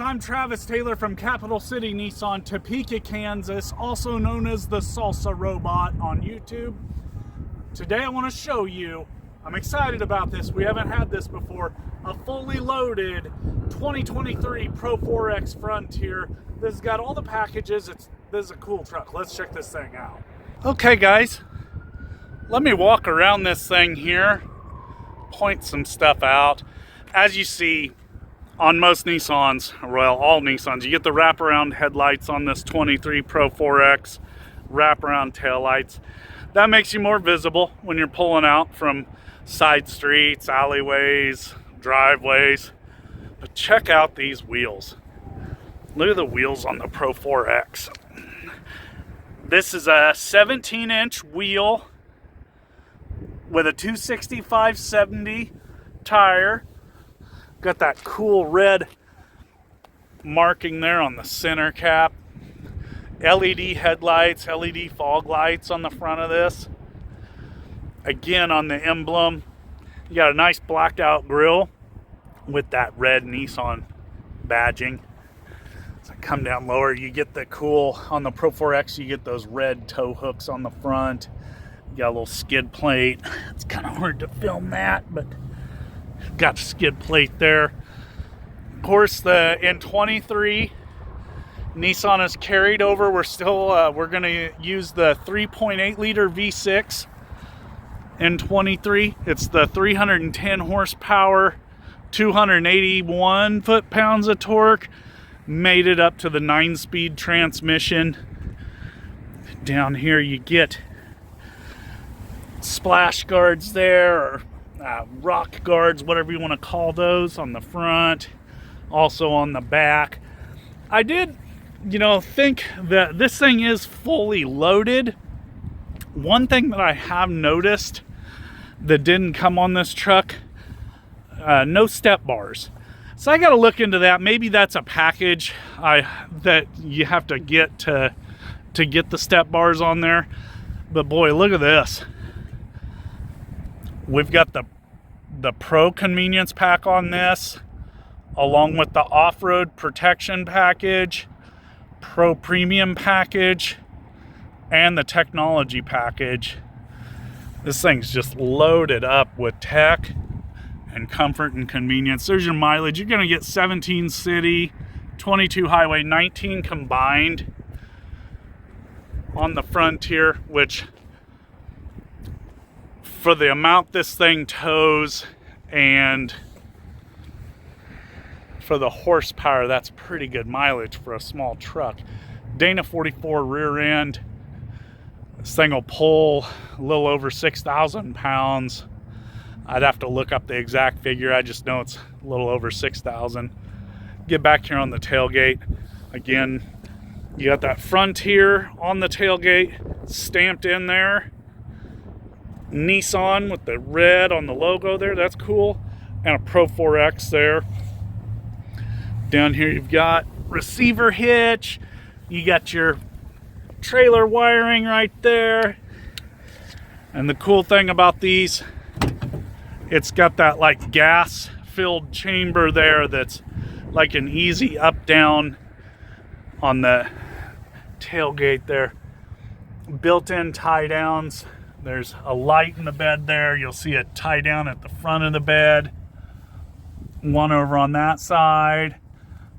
I'm Travis Taylor from Capital City Nissan, Topeka, Kansas, also known as the Salsa Robot on YouTube. Today I want to show you, I'm excited about this, we haven't had this before, a fully loaded 2023 Pro-4X Frontier. This has got all the packages. This is a cool truck. Let's check this thing out. Okay guys, let me walk around this thing here, point some stuff out. As you see, on most Nissans, well, all Nissans, you get the wraparound headlights on this 23 Pro-4X, wraparound taillights. That makes you more visible when you're pulling out from side streets, alleyways, driveways. But check out these wheels. Look at the wheels on the Pro-4X. This is a 17-inch wheel with a 265/70 tire. Got that cool red marking there on the center cap. LED headlights, LED fog lights on the front of this. Again, on the emblem, you got a nice blacked out grille with that red Nissan badging. As I come down lower, you get the cool, on the Pro-4X, you get those red tow hooks on the front. You got a little skid plate. It's kind of hard to film that, but got the skid plate there. Of course, in 23, Nissan has carried over. We're going to use the 3.8 liter V6 in 23. It's the 310 horsepower, 281 foot-pounds of torque. Made it up to the 9-speed transmission. Down here you get splash guards there, or rock guards, whatever you want to call those, on the front, also on the back. I did, think that this thing is fully loaded. One thing that I have noticed that didn't come on this truck, no step bars. So I got to look into that. Maybe that's a package that you have to get to get the step bars on there. But boy, look at this. We've got the Pro Convenience Pack on this, along with the Off-Road Protection Package, Pro Premium Package, and the Technology Package. This thing's just loaded up with tech and comfort and convenience. There's your mileage. You're going to get 17 city, 22 highway, 19 combined on the Frontier, which for the amount this thing tows and for the horsepower, that's pretty good mileage for a small truck. Dana 44 rear end. This thing will pull a little over 6,000 pounds. I'd have to look up the exact figure. I just know it's a little over 6,000. Get back here on the tailgate. Again, you got that Frontier on the tailgate stamped in there. Nissan with the red on the logo there, that's cool. And a Pro-4X there. Down here you've got receiver hitch. You got your trailer wiring right there. And the cool thing about these, it's got that like gas filled chamber there that's like an easy up down on the tailgate there. Built-in tie downs. There's a light in the bed there. You'll see it tie down at the front of the bed. One over on that side.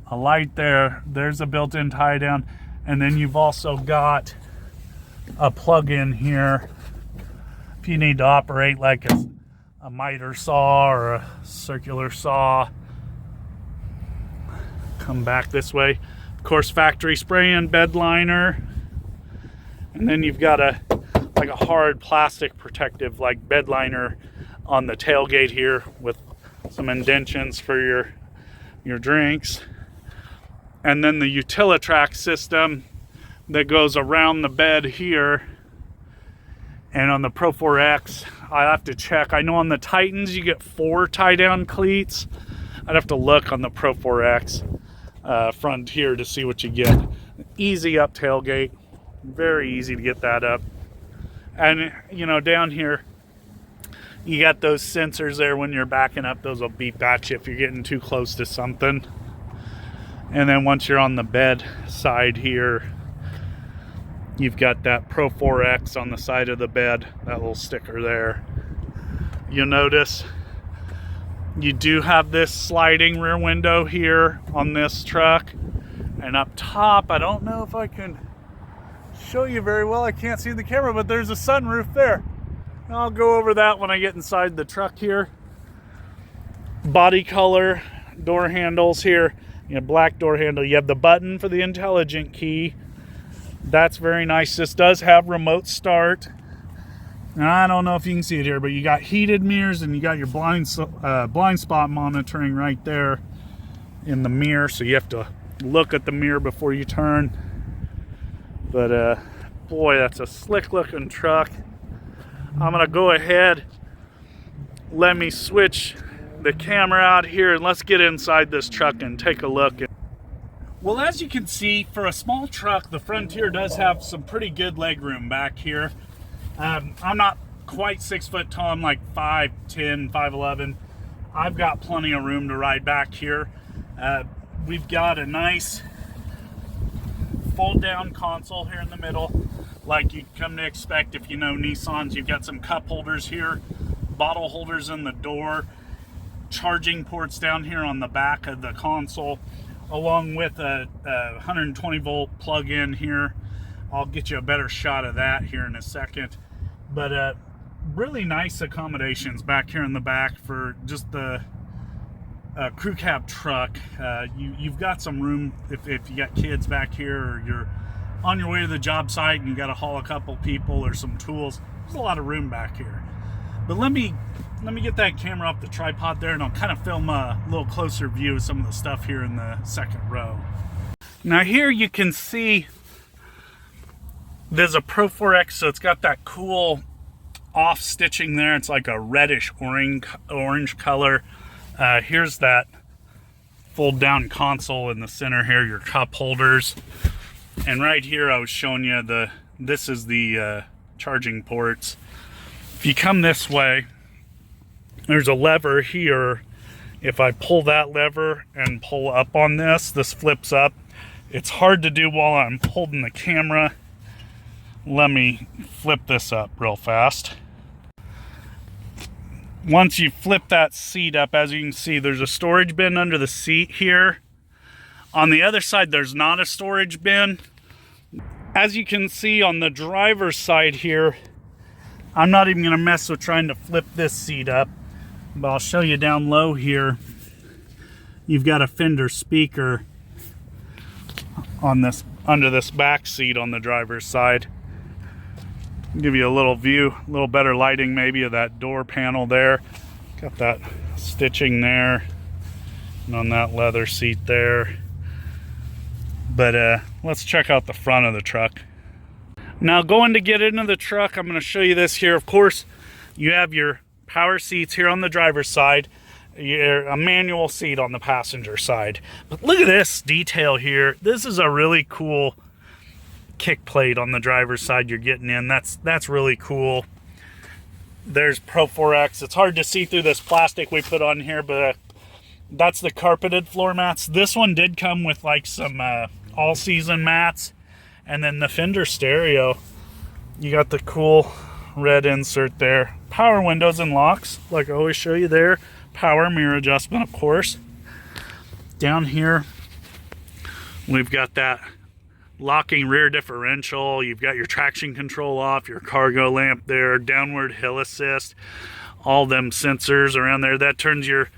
A light there. There's a built-in tie down. And then you've also got a plug-in here if you need to operate like a miter saw or a circular saw. Come back this way. Of course, factory spray and bed liner. And then you've got a hard plastic protective like bed liner on the tailgate here with some indentions for your drinks. And then the Utilitrack system that goes around the bed here. And on the Pro-4X, I have to check. I know on the Titans you get 4 tie-down cleats. I'd have to look on the Pro-4X Frontier to see what you get. Easy up tailgate. Very easy to get that up. And, down here, you got those sensors there when you're backing up. Those will beep at you if you're getting too close to something. And then once you're on the bed side here, you've got that Pro-4X on the side of the bed, that little sticker there. You'll notice you do have this sliding rear window here on this truck. And up top, I don't know if I can show you very well. I can't see the camera, but there's a sunroof there. I'll go over that when I get inside the truck here. Body color, door handles here. You have black door handle. You have the button for the intelligent key. That's very nice. This does have remote start. Now, I don't know if you can see it here, but you got heated mirrors and you got your blind spot monitoring right there in the mirror. So you have to look at the mirror before you turn. But boy, that's a slick looking truck. I'm gonna go ahead, let me switch the camera out here and let's get inside this truck and take a look. Well, as you can see, for a small truck, the Frontier does have some pretty good leg room back here. I'm not quite 6 foot tall. I'm like 5'10", 5'11". I've got plenty of room to ride back here. We've got a nice fold down console here in the middle, like you come to expect if you know Nissans. You've got some cup holders here, bottle holders in the door, charging ports down here on the back of the console, along with a 120 volt plug-in here. I'll get you a better shot of that here in a second. But really nice accommodations back here in the back for just the crew cab truck. You've got some room if you got kids back here, or you're on your way to the job site and you got to haul a couple people or some tools. There's a lot of room back here. But let me get that camera off the tripod there, and I'll kind of film a little closer view of some of the stuff here in the second row. Now here you can see there's a Pro-4X, so it's got that cool off stitching there. It's like a reddish orange color. Here's that fold down console in the center here, your cup holders. And right here I was showing you this is the charging ports. If you come this way, there's a lever here. If I pull that lever and pull up on this flips up. It's hard to do while I'm holding the camera. Let me flip this up real fast. Once you flip that seat up, as you can see, there's a storage bin under the seat here. On the other side, there's not a storage bin. As you can see on the driver's side here, I'm not even gonna mess with trying to flip this seat up, but I'll show you down low here. You've got a Fender speaker on this, under this back seat on the driver's side. Give you a little view, a little better lighting maybe of that door panel there. Got that stitching there and on that leather seat there. But let's check out the front of the truck. Now going to get into the truck, I'm going to show you this here. Of course, you have your power seats here on the driver's side, a manual seat on the passenger side. But look at this detail here. This is a really cool kick plate on the driver's side you're getting in. That's really cool. There's Pro-4X. It's hard to see through this plastic we put on here, but that's the carpeted floor mats. This one did come with like some all-season mats. And then the Fender stereo, you got the cool red insert there. Power windows and locks, like I always show you there. Power mirror adjustment, of course. Down here, we've got that locking rear differential. You've got your traction control off, your cargo lamp there, downward hill assist, all them sensors around there. That turns your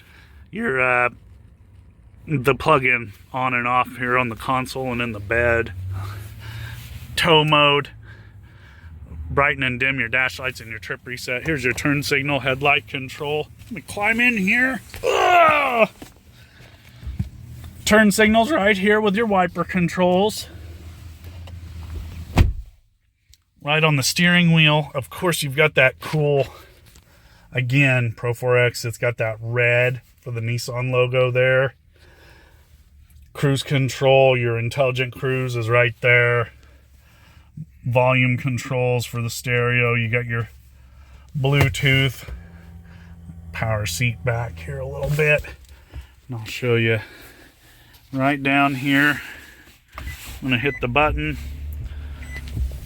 the plug-in on and off here on the console and in the bed. Tow mode, brighten and dim your dash lights and your trip reset. Here's your turn signal, headlight control. Let me climb in here. Ugh! Turn signals right here with your wiper controls. Right on the steering wheel, of course, you've got that cool, again, Pro-4X. It's got that red for the Nissan logo there. Cruise control, your intelligent cruise is right there. Volume controls for the stereo. You got your Bluetooth. Power seat back here a little bit. And I'll show you right down here. I'm gonna hit the button,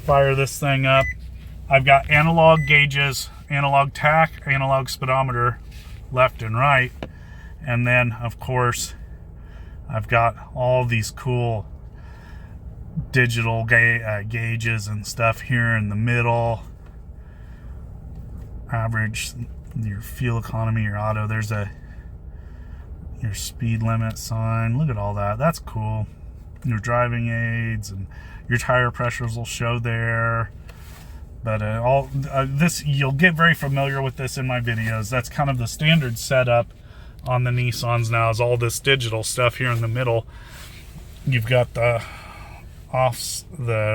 fire this thing up. I've got analog gauges, analog tach, analog speedometer, left and right. And then, of course, I've got all these cool digital gauges and stuff here in the middle. Average, your fuel economy, your auto. There's your speed limit sign. Look at all that. That's cool. Your driving aids and your tire pressures will show there. But this, you'll get very familiar with this in my videos. That's kind of the standard setup on the Nissans now, is all this digital stuff here in the middle. You've got the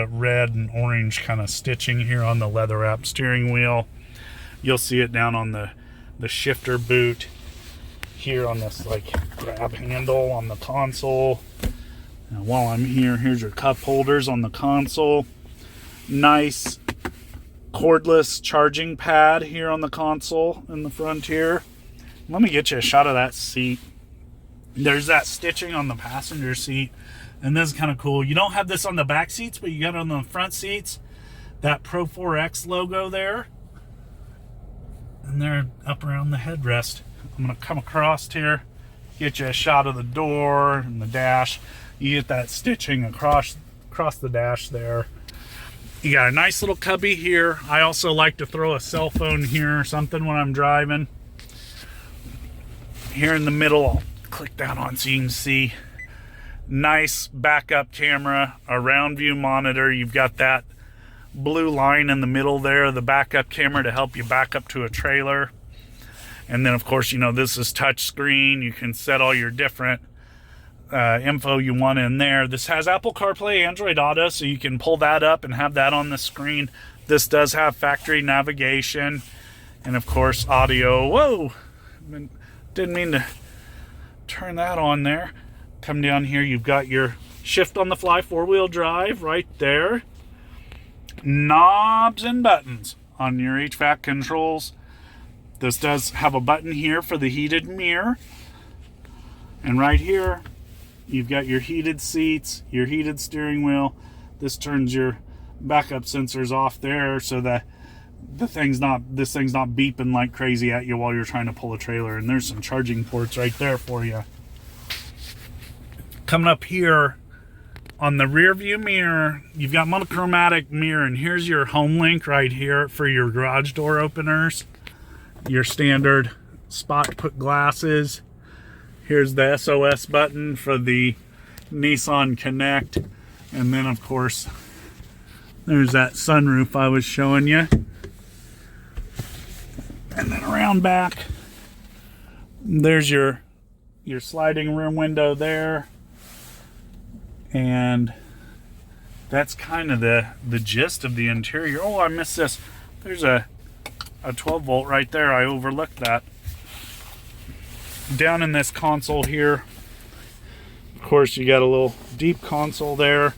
red and orange kind of stitching here on the leather wrap steering wheel. You'll see it down on the shifter boot here on this like grab handle on the console. Now, while I'm here, here's your cup holders on the console. Nice cordless charging pad here on the console in the Frontier. Let me get you a shot of that seat. There's that stitching on the passenger seat, and this is kind of cool. You don't have this on the back seats, but you got it on the front seats. That Pro-4X logo there, and they're up around the headrest. I'm gonna come across here, get you a shot of the door and the dash. You get that stitching across the dash there. You got a nice little cubby here. I also like to throw a cell phone here or something when I'm driving. Here in the middle, I'll click that on so you can see. Nice backup camera, a round view monitor. You've got that blue line in the middle there, the backup camera to help you back up to a trailer. And then, of course, you know, this is touch screen. You can set all your different info you want in there. This has Apple CarPlay, Android Auto, so you can pull that up and have that on the screen. This does have factory navigation and, of course, audio. Whoa! Didn't mean to turn that on there. Come down here, you've got your shift on the fly 4-wheel drive right there. Knobs and buttons on your HVAC controls. This does have a button here for the heated mirror. And right here, you've got your heated seats, your heated steering wheel. This turns your backup sensors off there so that this thing's not beeping like crazy at you while you're trying to pull a trailer. And there's some charging ports right there for you. Coming up here on the rear view mirror, you've got monochromatic mirror, and here's your home link right here for your garage door openers. Your standard spot to put glasses. Here's the SOS button for the Nissan Connect. And then, of course, there's that sunroof I was showing you. And then around back, there's your sliding room window there. And that's kind of the gist of the interior. Oh, I missed this. There's a 12 volt right there. I overlooked that. Down in this console here, of course, you got a little deep console there,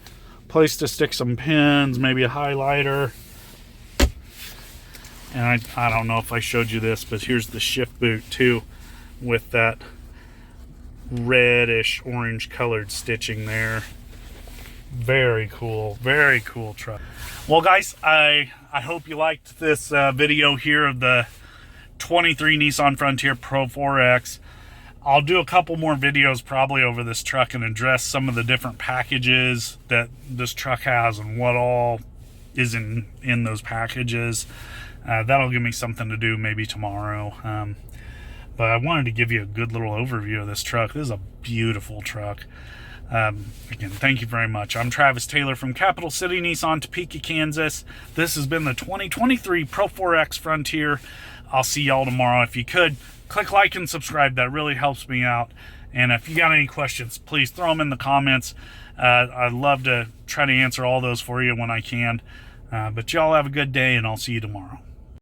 place to stick some pins, maybe a highlighter. And I don't know if I showed you this, but here's the shift boot too, with that reddish orange colored stitching there. Very cool truck. Well, guys, I hope you liked this video here of the 23 Nissan Frontier Pro-4X. I'll do a couple more videos probably over this truck and address some of the different packages that this truck has and what all is in those packages. That'll give me something to do maybe tomorrow. But I wanted to give you a good little overview of this truck. This is a beautiful truck. Again, thank you very much. I'm Travis Taylor from Capital City Nissan, Topeka, Kansas. This has been the 2023 Pro-4X Frontier. I'll see y'all tomorrow. If you could, click like and subscribe. That really helps me out. And if you got any questions, please throw them in the comments. I'd love to try to answer all those for you when I can. But y'all have a good day, and I'll see you tomorrow.